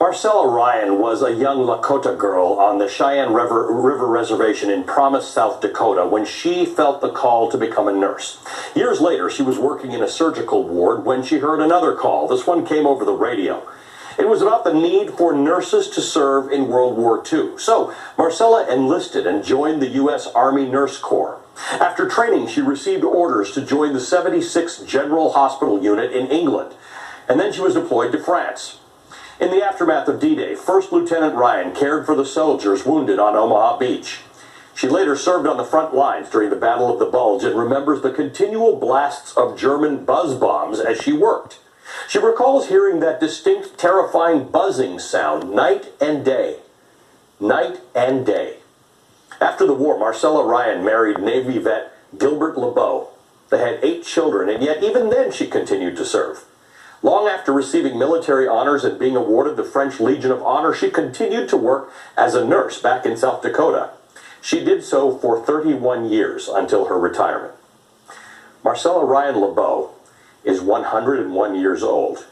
Marcella Ryan was a young Lakota girl on the Cheyenne River Reservation in Promise, South Dakota, when she felt the call to become a nurse. Years later, she was working in a surgical ward when she heard another call. This one came over the radio. It was about the need for nurses to serve in World War II. So Marcella enlisted and joined the U.S. Army Nurse Corps. After training, she received orders to join the 76th General Hospital Unit in England, and then she was deployed to France. In the aftermath of D-Day, First Lieutenant Ryan cared for the soldiers wounded on Omaha Beach. She later served on the front lines during the Battle of the Bulge and remembers the continual blasts of German buzz bombs as she worked. She recalls hearing that distinct, terrifying buzzing sound night and day. Night and day. After the war, Marcella Ryan married Navy vet Gilbert LeBeau. They had 8 children, and yet even then she continued to serve. Long after receiving military honors and being awarded the French Legion of Honor, she continued to work as a nurse back in South Dakota. She did so for 31 years until her retirement. Marcella Ryan LeBeau is 101 years old.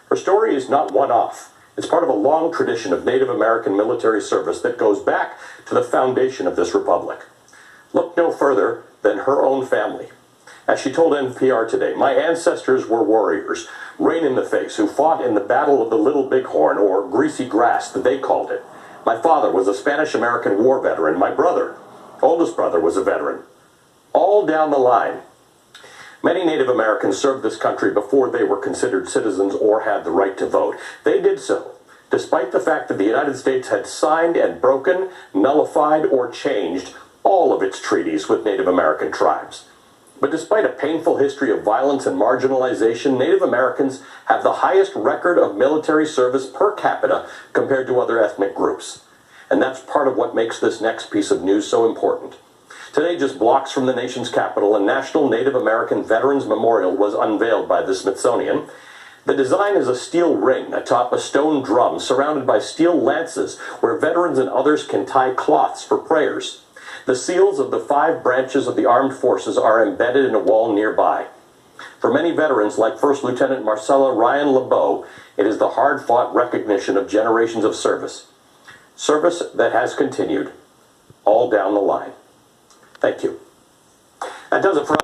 Her story is not one-off. It's part of a long tradition of Native American military service that goes back to the foundation of this republic. Look no further than her own family. As she told NPR today, "My ancestors were warriors, rain in the face, who fought in the Battle of the Little Bighorn, or Greasy Grass, that they called it. My father was a Spanish-American war veteran. My brother, oldest brother, was a veteran. All down the line." Many Native Americans served this country before they were considered citizens or had the right to vote. They did so, despite the fact that the United States had signed and broken, nullified, or changed all of its treaties with Native American tribes. But despite a painful history of violence and marginalization, Native Americans have the highest record of military service per capita compared to other ethnic groups. And that's part of what makes this next piece of news so important. Today, just blocks from the nation's capital, a National Native American Veterans Memorial was unveiled by the Smithsonian. The design is a steel ring atop a stone drum surrounded by steel lances where veterans and others can tie cloths for prayers. The seals of the 5 branches of the armed forces are embedded in a wall nearby. For many veterans, like First Lieutenant Marcella Ryan LeBeau, it is the hard-fought recognition of generations of service. Service that has continued all down the line. Thank you. That does it for us.